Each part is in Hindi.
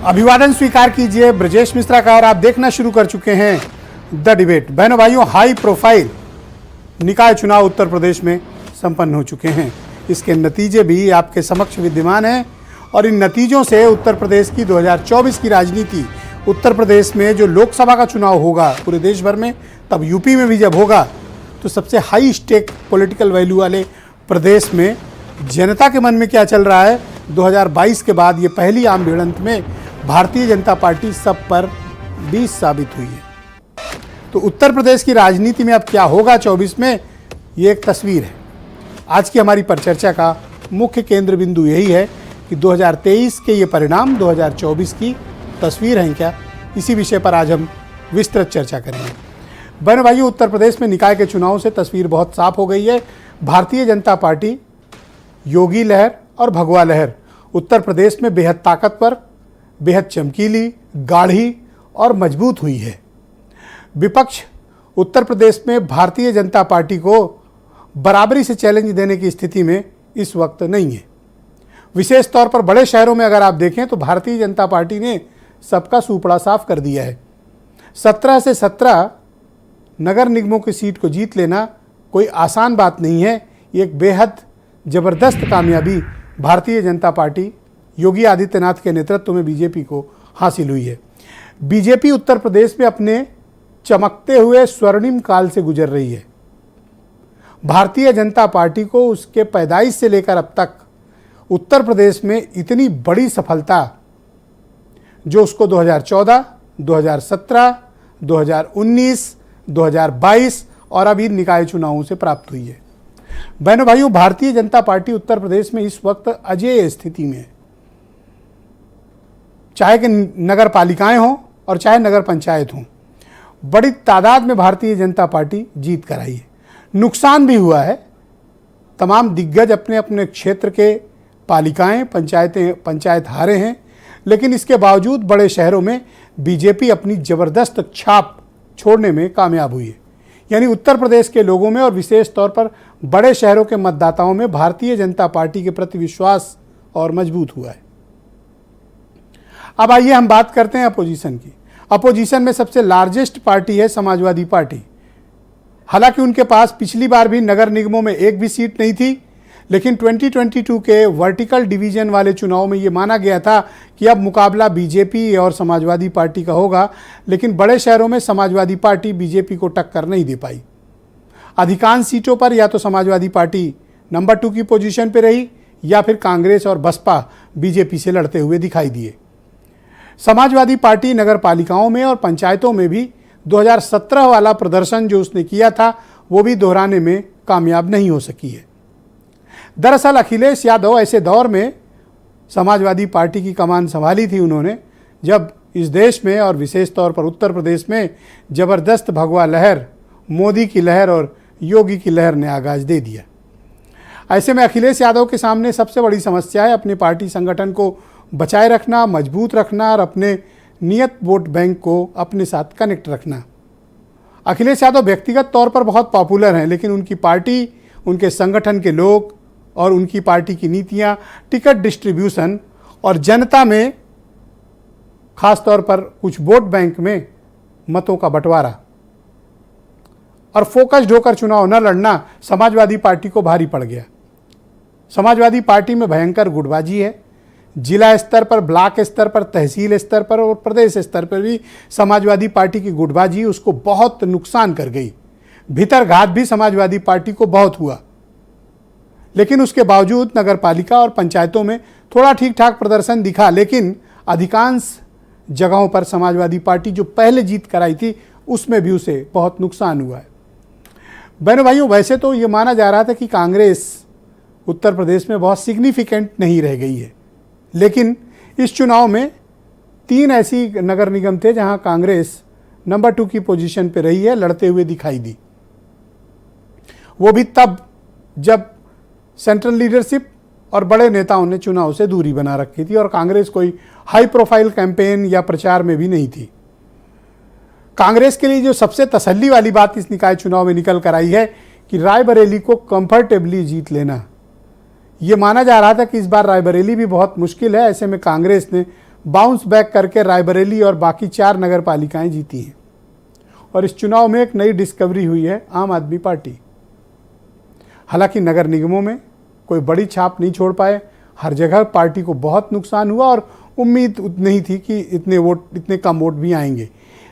अभिवादन स्वीकार कीजिए ब्रजेश मिश्रा का और आप देखना शुरू कर चुके हैं द डिबेट। बहनों भाइयों, हाई प्रोफाइल निकाय चुनाव उत्तर प्रदेश में संपन्न हो चुके हैं। इसके नतीजे भी आपके समक्ष विद्यमान हैं और इन नतीजों से उत्तर प्रदेश की 2024 की राजनीति, उत्तर प्रदेश में जो लोकसभा का चुनाव होगा पूरे देश भर में, तब यूपी में भी जब होगा, तो सबसे हाई स्टेक पॉलिटिकल वैल्यू वाले प्रदेश में जनता के मन में क्या चल रहा है, 2022 के बाद ये पहली आम भिड़ंत में भारतीय जनता पार्टी सब पर 20 साबित हुई है। तो उत्तर प्रदेश की राजनीति में अब क्या होगा 24 में, ये एक तस्वीर है। आज की हमारी परिचर्चा का मुख्य केंद्र बिंदु यही है कि 2023 के ये परिणाम 2024 की तस्वीर हैं क्या, इसी विषय पर आज हम विस्तृत चर्चा करेंगे। बहनों भाइयों, उत्तर प्रदेश में निकाय के चुनाव से तस्वीर बहुत साफ हो गई है। भारतीय जनता पार्टी, योगी लहर और भगवा लहर उत्तर प्रदेश में बेहद ताकतवर, बेहद चमकीली, गाढ़ी और मजबूत हुई है। विपक्ष उत्तर प्रदेश में भारतीय जनता पार्टी को बराबरी से चैलेंज देने की स्थिति में इस वक्त नहीं है। विशेष तौर पर बड़े शहरों में अगर आप देखें तो भारतीय जनता पार्टी ने सबका सुपड़ा साफ कर दिया है। 17 से 17 नगर निगमों की सीट को जीत लेना कोई आसान बात नहीं है। ये एक बेहद ज़बरदस्त कामयाबी भारतीय जनता पार्टी, योगी आदित्यनाथ के नेतृत्व में बीजेपी को हासिल हुई है। बीजेपी उत्तर प्रदेश में अपने चमकते हुए स्वर्णिम काल से गुजर रही है। भारतीय जनता पार्टी को उसके पैदाइश से लेकर अब तक उत्तर प्रदेश में इतनी बड़ी सफलता, जो उसको 2014, 2017, 2019, 2022 और अभी निकाय चुनावों से प्राप्त हुई है। बहनों भाइयों, भारतीय जनता पार्टी उत्तर प्रदेश में इस वक्त अजेय स्थिति में है। चाहे कि नगर पालिकाएं हों और चाहे नगर पंचायत हों, बड़ी तादाद में भारतीय जनता पार्टी जीत कर आई है। नुकसान भी हुआ है। तमाम दिग्गज अपने अपने क्षेत्र के पालिकाएं, पंचायत हारे हैं, लेकिन इसके बावजूद बड़े शहरों में बीजेपी अपनी ज़बरदस्त छाप छोड़ने में कामयाब हुई है। यानी उत्तर प्रदेश के लोगों में और विशेष तौर पर बड़े शहरों के मतदाताओं में भारतीय जनता पार्टी के प्रति विश्वास और मजबूत हुआ है। अब आइए हम बात करते हैं अपोजिशन की। अपोजिशन में सबसे लार्जेस्ट पार्टी है समाजवादी पार्टी। हालांकि उनके पास पिछली बार भी नगर निगमों में एक भी सीट नहीं थी, लेकिन 2022 के वर्टिकल डिवीजन वाले चुनाव में ये माना गया था कि अब मुकाबला बीजेपी और समाजवादी पार्टी का होगा, लेकिन बड़े शहरों में समाजवादी पार्टी बीजेपी को टक्कर नहीं दे पाई। अधिकांश सीटों पर या तो समाजवादी पार्टी नंबर 2 की पोजीशन पर रही या फिर कांग्रेस और बसपा बीजेपी से लड़ते हुए दिखाई दिए। समाजवादी पार्टी नगर पालिकाओं में और पंचायतों में भी 2017 वाला प्रदर्शन जो उसने किया था वो भी दोहराने में कामयाब नहीं हो सकी है। दरअसल अखिलेश यादव ऐसे दौर में समाजवादी पार्टी की कमान संभाली थी उन्होंने, जब इस देश में और विशेष तौर पर उत्तर प्रदेश में ज़बरदस्त भगवा लहर, मोदी की लहर और योगी की लहर ने आगाज दे दिया। ऐसे में अखिलेश यादव के सामने सबसे बड़ी समस्या है अपने पार्टी संगठन को बचाए रखना, मजबूत रखना और अपने नियत वोट बैंक को अपने साथ कनेक्ट रखना। अखिलेश यादव व्यक्तिगत तौर पर बहुत पॉपुलर हैं, लेकिन उनकी पार्टी, उनके संगठन के लोग और उनकी पार्टी की नीतियां, टिकट डिस्ट्रीब्यूशन और जनता में खास तौर पर कुछ वोट बैंक में मतों का बंटवारा और फोकस्ड होकर चुनाव न लड़ना समाजवादी पार्टी को भारी पड़ गया। समाजवादी पार्टी में भयंकर गुटबाजी है। जिला स्तर पर, ब्लॉक स्तर पर, तहसील स्तर पर और प्रदेश स्तर पर भी समाजवादी पार्टी की गुटबाजी उसको बहुत नुकसान कर गई। भीतरघात भी समाजवादी पार्टी को बहुत हुआ, लेकिन उसके बावजूद नगर पालिका और पंचायतों में थोड़ा ठीक ठाक प्रदर्शन दिखा, लेकिन अधिकांश जगहों पर समाजवादी पार्टी जो पहले जीत कराई थी उसमें भी उसे बहुत नुकसान हुआ है। बहनों भाइयों, वैसे तो ये माना जा रहा था कि कांग्रेस उत्तर प्रदेश में बहुत सिग्निफिकेंट नहीं रह गई है, लेकिन इस चुनाव में 3 ऐसी नगर निगम थे जहां कांग्रेस नंबर 2 की पोजीशन पे रही है, लड़ते हुए दिखाई दी। वो भी तब जब सेंट्रल लीडरशिप और बड़े नेताओं ने चुनाव से दूरी बना रखी थी और कांग्रेस कोई हाई प्रोफाइल कैंपेन या प्रचार में भी नहीं थी। कांग्रेस के लिए जो सबसे तसल्ली वाली बात इस निकाय चुनाव में निकल कर आई है कि रायबरेली को कंफर्टेबली जीत लेना। ये माना जा रहा था कि इस बार रायबरेली भी बहुत मुश्किल है। ऐसे में कांग्रेस ने बाउंस बैक करके रायबरेली और बाकी 4 नगर पालिकाएं जीती हैं। और इस चुनाव में एक नई डिस्कवरी हुई है आम आदमी पार्टी। हालांकि नगर निगमों में कोई बड़ी छाप नहीं छोड़ पाए, हर जगह पार्टी को बहुत नुकसान हुआ और उम्मीद नहीं थी कि इतने कम वोट भी आएंगे।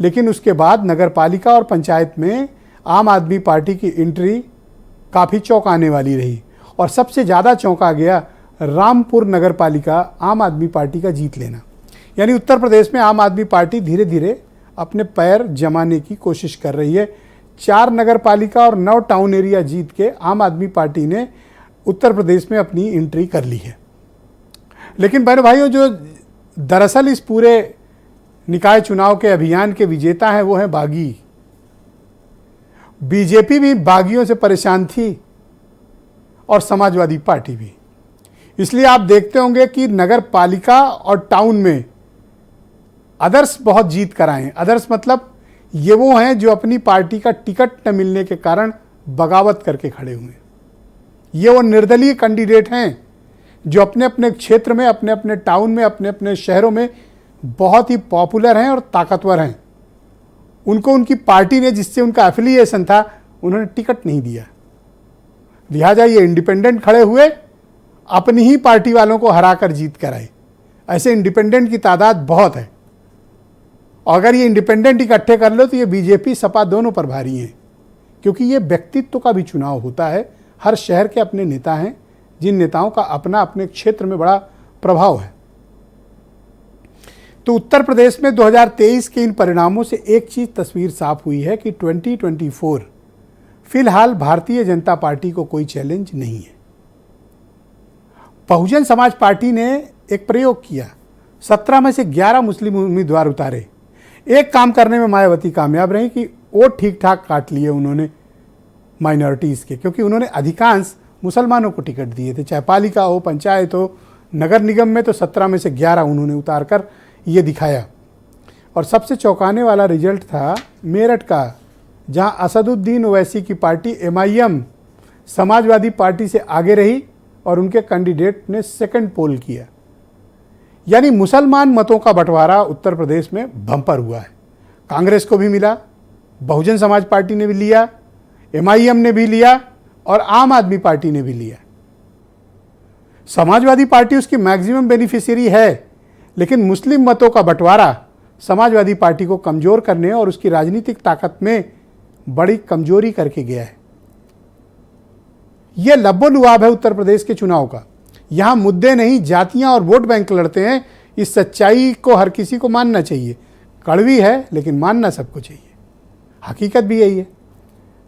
लेकिन उसके बाद नगर पालिका और पंचायत में आम आदमी पार्टी की एंट्री काफ़ी चौंकाने वाली रही और सबसे ज़्यादा चौंका गया रामपुर नगर पालिका आम आदमी पार्टी का जीत लेना। यानी उत्तर प्रदेश में आम आदमी पार्टी धीरे धीरे अपने पैर जमाने की कोशिश कर रही है। 4 नगर पालिका और 9 टाउन एरिया जीत के आम आदमी पार्टी ने उत्तर प्रदेश में अपनी एंट्री कर ली है। लेकिन बहनों भाइयों, जो दरअसल इस पूरे निकाय चुनाव के अभियान के विजेता हैं वो हैं बागी। बीजेपी भी बागियों से परेशान थी और समाजवादी पार्टी भी। इसलिए आप देखते होंगे कि नगर पालिका और टाउन में अदर्स बहुत जीत कर आए हैं। अदर्स मतलब ये वो हैं जो अपनी पार्टी का टिकट न मिलने के कारण बगावत करके खड़े हुए हैं। ये वो निर्दलीय कैंडिडेट हैं जो अपने अपने क्षेत्र में, अपने अपने टाउन में, अपने अपने शहरों में बहुत ही पॉपुलर हैं और ताकतवर हैं। उनको उनकी पार्टी ने, जिससे उनका एफिलिएशन था, उन्होंने टिकट नहीं दिया। लिहाजा ये इंडिपेंडेंट खड़े हुए, अपनी ही पार्टी वालों को हराकर जीत कर आए। ऐसे इंडिपेंडेंट की तादाद बहुत है। और अगर ये इंडिपेंडेंट इकट्ठे कर लो तो ये बीजेपी सपा दोनों पर भारी हैं, क्योंकि ये व्यक्तित्व का भी चुनाव होता है। हर शहर के अपने नेता हैं, जिन नेताओं का अपना अपने क्षेत्र में बड़ा प्रभाव है। तो उत्तर प्रदेश में 2023 के इन परिणामों से एक चीज तस्वीर साफ हुई है कि 2024 फिलहाल भारतीय जनता पार्टी को कोई चैलेंज नहीं है। बहुजन समाज पार्टी ने एक प्रयोग किया, 17 में से 11 मुस्लिम उम्मीदवार उतारे। एक काम करने में मायावती कामयाब रही कि वोट ठीक ठाक काट लिए उन्होंने माइनॉरिटीज़ के, क्योंकि उन्होंने अधिकांश मुसलमानों को टिकट दिए थे, चाहे पालिका हो, पंचायत हो, नगर निगम में। तो 17 में से 11 उन्होंने उतार कर ये दिखाया। और सबसे चौंकाने वाला रिजल्ट था मेरठ का, जहां असदुद्दीन ओवैसी की पार्टी MIM समाजवादी पार्टी से आगे रही और उनके कैंडिडेट ने सेकंड पोल किया। यानी मुसलमान मतों का बंटवारा उत्तर प्रदेश में बम्पर हुआ है। कांग्रेस को भी मिला, बहुजन समाज पार्टी ने भी लिया, MIM ने भी लिया और आम आदमी पार्टी ने भी लिया। समाजवादी पार्टी उसकी मैक्सिमम बेनिफिशियरी है, लेकिन मुस्लिम मतों का बंटवारा समाजवादी पार्टी को कमजोर करने और उसकी राजनीतिक ताकत में बड़ी कमजोरी करके गया है। यह लब्बो-लुआब है उत्तर प्रदेश के चुनाव का। यहां मुद्दे नहीं, जातियां और वोट बैंक लड़ते हैं। इस सच्चाई को हर किसी को मानना चाहिए। कड़वी है लेकिन मानना सबको चाहिए। हकीकत भी यही है।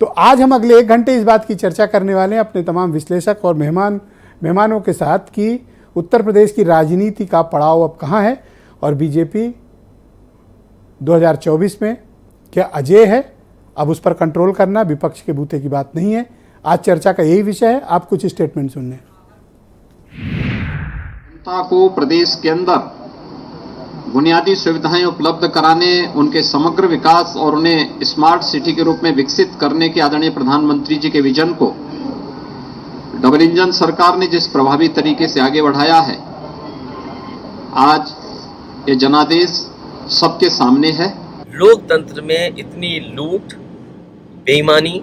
तो आज हम अगले 1 घंटे इस बात की चर्चा करने वाले हैं अपने तमाम विश्लेषक और मेहमानों के साथ कि उत्तर प्रदेश की राजनीति का पड़ाव अब कहाँ है और बीजेपी 2024 में क्या अजेय है। अब उस पर कंट्रोल करना विपक्ष के बूते की बात नहीं है। आज चर्चा का यही विषय है। आप कुछ स्टेटमेंट सुन लें। जनता को प्रदेश के अंदर बुनियादी सुविधाएं उपलब्ध कराने, उनके समग्र विकास और उन्हें स्मार्ट सिटी के रूप में विकसित करने के आदरणीय प्रधानमंत्री जी के विजन को डबल इंजन सरकार ने जिस प्रभावी तरीके से आगे बढ़ाया है, आज ये जनादेश सबके सामने है। लोकतंत्र में इतनी लूट, बेईमानी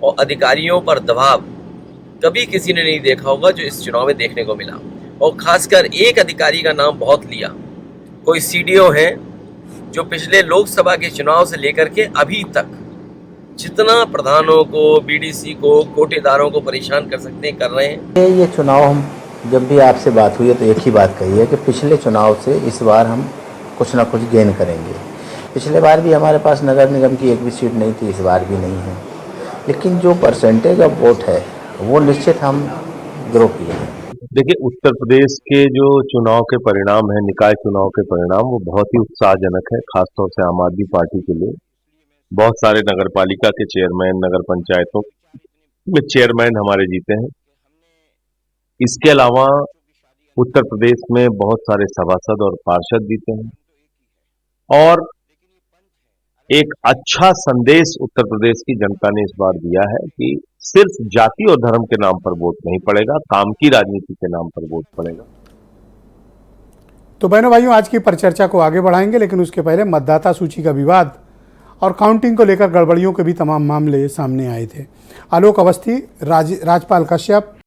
और अधिकारियों पर दबाव कभी किसी ने नहीं देखा होगा जो इस चुनाव में देखने को मिला। और खासकर एक अधिकारी का नाम बहुत लिया, कोई CDO है जो पिछले लोकसभा के चुनाव से लेकर के अभी तक जितना प्रधानों को, BDC को, कोटेदारों को परेशान कर सकते हैं कर रहे हैं। ये चुनाव हम जब भी आपसे बात हुई है तो एक ही बात कही है कि पिछले चुनाव से इस बार हम कुछ ना कुछ गेन करेंगे। पिछले बार भी हमारे पास नगर निगम की एक भी सीट नहीं थी, इस बार भी नहीं है, लेकिन जो परसेंटेज ऑफ वोट है वो निश्चित हम ग्रो किए हैं। देखिए, उत्तर प्रदेश के जो चुनाव के परिणाम है, निकाय चुनाव के परिणाम, वो बहुत ही उत्साहजनक है, खासतौर से आम आदमी पार्टी के लिए। बहुत सारे नगर पालिका के चेयरमैन, नगर पंचायतों में चेयरमैन हमारे जीते हैं। इसके अलावा उत्तर प्रदेश में बहुत सारे सभासद और पार्षद जीते हैं और एक अच्छा संदेश उत्तर प्रदेश की जनता ने इस बार दिया है कि सिर्फ जाति और धर्म के नाम पर वोट नहीं पड़ेगा, काम की राजनीति के नाम पर वोट पड़ेगा। तो बहनों भाइयों, आज की परिचर्चा को आगे बढ़ाएंगे, लेकिन उसके पहले मतदाता सूची का विवाद और काउंटिंग को लेकर गड़बड़ियों के भी तमाम मामले सामने आए थे। आलोक अवस्थी, राजपाल कश्यप,